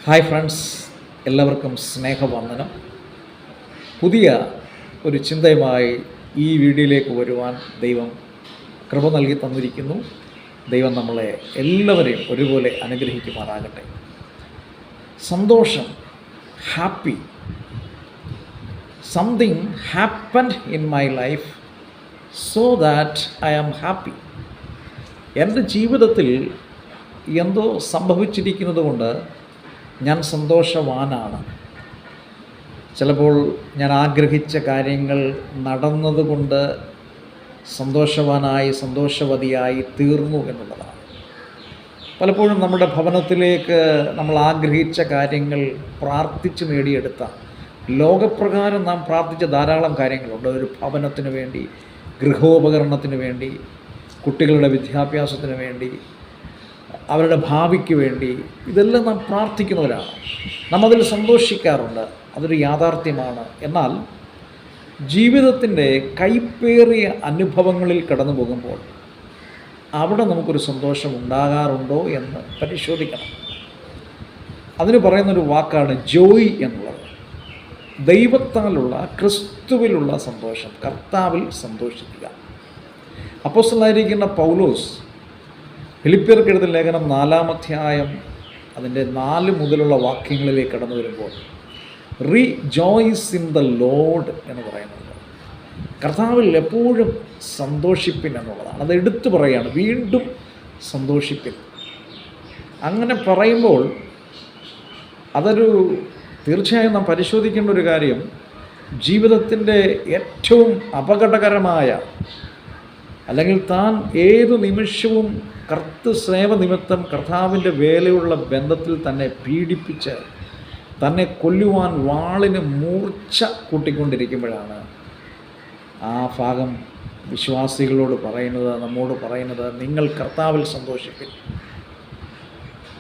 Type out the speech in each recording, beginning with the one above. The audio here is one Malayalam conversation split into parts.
ഹായ് ഫ്രണ്ട്സ്, എല്ലാവർക്കും സ്നേഹവന്ദനം. പുതിയ ഒരു ചിന്തയുമായി ഈ വീഡിയോയിലേക്ക് വരുവാൻ ദൈവം കൃപ നൽകി തന്നിരിക്കുന്നു. ദൈവം നമ്മളെ എല്ലാവരെയും ഒരുപോലെ അനുഗ്രഹിക്കുമാറാകട്ടെ. സന്തോഷം, happy. Something happened in my life so that I am happy. എൻ്റെ ജീവിതത്തിൽ എന്തോ സംഭവിച്ചിരിക്കുന്നത് കൊണ്ട് ഞാൻ സന്തോഷവാനാണ്. ചിലപ്പോൾ ഞാൻ ആഗ്രഹിച്ച കാര്യങ്ങൾ നടന്നതുകൊണ്ട് സന്തോഷവാനായി സന്തോഷവതിയായി തീർന്നു എന്നുള്ളതാണ്. പലപ്പോഴും നമ്മുടെ ഭവനത്തിലേക്ക് നമ്മൾ ആഗ്രഹിച്ച കാര്യങ്ങൾ പ്രാർത്ഥിച്ച് നേടിയെടുത്ത, ലോകപ്രകാരം നാം പ്രാർത്ഥിച്ച ധാരാളം കാര്യങ്ങളുണ്ട്. ഒരു ഭവനത്തിന് വേണ്ടി, ഗൃഹോപകരണത്തിന് വേണ്ടി, കുട്ടികളുടെ വിദ്യാഭ്യാസത്തിന് വേണ്ടി, അവരുടെ ഭാവിക്ക് വേണ്ടി, ഇതെല്ലാം നാം പ്രാർത്ഥിക്കുന്നവരാണ്. നാം അതിൽ സന്തോഷിക്കാറുണ്ട്, അതൊരു യാഥാർത്ഥ്യമാണ്. എന്നാൽ ജീവിതത്തിൻ്റെ കൈപ്പേറിയ അനുഭവങ്ങളിൽ കടന്നു പോകുമ്പോൾ അവിടെ നമുക്കൊരു സന്തോഷം ഉണ്ടാകാറുണ്ടോ എന്ന് പരിശോധിക്കണം. അതിന് പറയുന്നൊരു വാക്കാണ് ജോയ് എന്നുള്ളത്. ദൈവത്താലുള്ള, ക്രിസ്തുവിലുള്ള സന്തോഷം, കർത്താവിൽ സന്തോഷിക്കുക. അപ്പോസ്തലനായിരിക്കുന്ന പൗലോസ് ഫിലിപ്പിയർക്ക് എഴുതിയ ലേഖനം 4-ാം അധ്യായം അതിൻ്റെ 4 മുതലുള്ള വാക്യങ്ങളിലേക്ക് കടന്നു വരുമ്പോൾ റീജോയ്സ് ഇൻ ദ ലോർഡ് എന്ന് പറയുന്നുണ്ട്. കർത്താവിൽ എപ്പോഴും സന്തോഷിപ്പിൻ എന്നുള്ളതാണ്. അത് എടുത്തു പറയുകയാണ്, വീണ്ടും സന്തോഷിപ്പിൻ. അങ്ങനെ പറയുമ്പോൾ അതൊരു തീർച്ചയായും നാം പരിശോധിക്കേണ്ട ഒരു കാര്യം, ജീവിതത്തിൻ്റെ ഏറ്റവും അപകടകരമായ, അല്ലെങ്കിൽ താൻ ഏതു നിമിഷവും കർത്തൃസേവ നിമിത്തം കർത്താവിൻ്റെ വേലയുള്ള ബന്ധത്തിൽ തന്നെ പീഡിപ്പിച്ച് തന്നെ കൊല്ലുവാൻ വാളിന് മൂർച്ച കൂട്ടിക്കൊണ്ടിരിക്കുമ്പോഴാണ് ആ ഭാഗം വിശ്വാസികളോട് പറയുന്നത്, നമ്മോട് പറയുന്നത്, നിങ്ങൾ കർത്താവിൽ സന്തോഷിപ്പിൻ.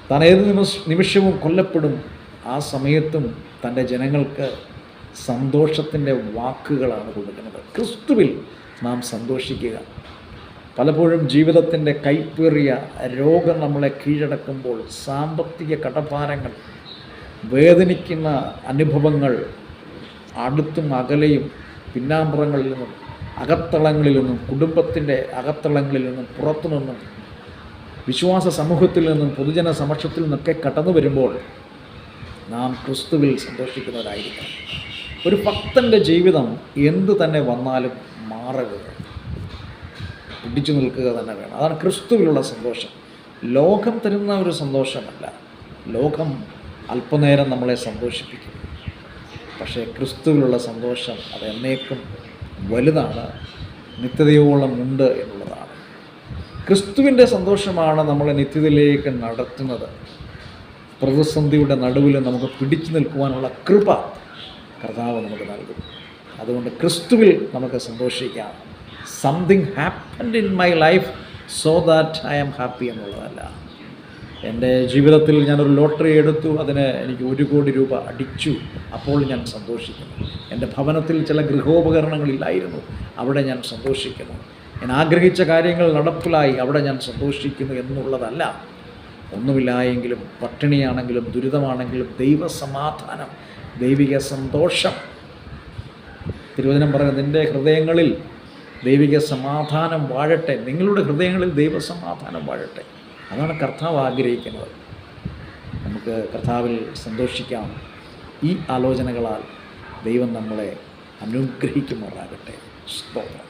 താൻ ഏത് നിമിഷവും കൊല്ലപ്പെടും. ആ സമയത്തും തൻ്റെ ജനങ്ങൾക്ക് സന്തോഷത്തിൻ്റെ വാക്കുകളാണ് കൊടുക്കുന്നത്. ക്രിസ്തുവിൽ നാം സന്തോഷിക്കുക. പലപ്പോഴും ജീവിതത്തിൻ്റെ കൈപ്പേറിയ രോഗം നമ്മളെ കീഴടക്കുമ്പോൾ, സാമ്പത്തിക കടഭാരങ്ങൾ, വേദനിക്കുന്ന അനുഭവങ്ങൾ, അടുത്തും അകലെയും പിന്നാമ്പുറങ്ങളിൽ നിന്നും അകത്തളങ്ങളിൽ നിന്നും, കുടുംബത്തിൻ്റെ അകത്തളങ്ങളിൽ നിന്നും പുറത്തു നിന്നും, വിശ്വാസ സമൂഹത്തിൽ നിന്നും പൊതുജന സമക്ഷത്തിൽ നിന്നൊക്കെ കടന്നു വരുമ്പോൾ നാം ക്രിസ്തുവിൽ സന്തോഷിക്കുന്നവരായിരിക്കണം. ഒരു ഭക്തൻ്റെ ജീവിതം എന്തു തന്നെ വന്നാലും മാറരുത്, പിടിച്ചു നിൽക്കുക തന്നെ വേണം. അതാണ് ക്രിസ്തുവിലുള്ള സന്തോഷം. ലോകം തരുന്ന ഒരു സന്തോഷമല്ല. ലോകം അല്പനേരം നമ്മളെ സന്തോഷിപ്പിക്കും. പക്ഷേ ക്രിസ്തുവിലുള്ള സന്തോഷം അത് എന്നേക്കും വലുതാണ്, നിത്യതയോളം ഉണ്ട് എന്നുള്ളതാണ്. ക്രിസ്തുവിൻ്റെ സന്തോഷമാണ് നമ്മളെ നിത്യതയിലേക്ക് നടത്തുന്നത്. പ്രതിസന്ധിയുടെ നടുവിൽ നമുക്ക് പിടിച്ചു നിൽക്കുവാനുള്ള കൃപ കർത്താവ് നമുക്ക് നൽകും. അതുകൊണ്ട് ക്രിസ്തുവിൽ നമുക്ക് സന്തോഷിക്കാം. Something happened in my life so that I am happy എന്നുള്ളതല്ല. എൻ്റെ ജീവിതത്തിൽ ഞാനൊരു ലോട്ടറി എടുത്തു, അതിന് എനിക്ക് 1 കോടി രൂപ അടിച്ചു, അപ്പോൾ ഞാൻ സന്തോഷിക്കുന്നു. എൻ്റെ ഭവനത്തിൽ ചില ഗൃഹോപകരണങ്ങളില്ലായിരുന്നു, അവിടെ ഞാൻ സന്തോഷിക്കുന്നു. ഞാൻ ആഗ്രഹിച്ച കാര്യങ്ങൾ നടപ്പിലായി, അവിടെ ഞാൻ സന്തോഷിക്കുന്നു എന്നുള്ളതല്ല. ഒന്നുമില്ലായെങ്കിലും, പട്ടിണിയാണെങ്കിലും, ദുരിതമാണെങ്കിലും, ദൈവസമാധാനം, ദൈവിക സന്തോഷം. തിരുവചനം പറയുന്നത്, നിൻ്റെ ഹൃദയങ്ങളിൽ ദൈവിക സമാധാനം വാഴട്ടെ. നിങ്ങളുടെ ഹൃദയങ്ങളിൽ ദൈവസമാധാനം വാഴട്ടെ. അതാണ് കർത്താവ് ആഗ്രഹിക്കുന്നത്. നമുക്ക് കർത്താവിൽ സന്തോഷിക്കാം. ഈ ആലോചനകളാൽ ദൈവം നമ്മളെ അനുഗ്രഹിക്കുമാറാകട്ടെ. സ്തോത്രം.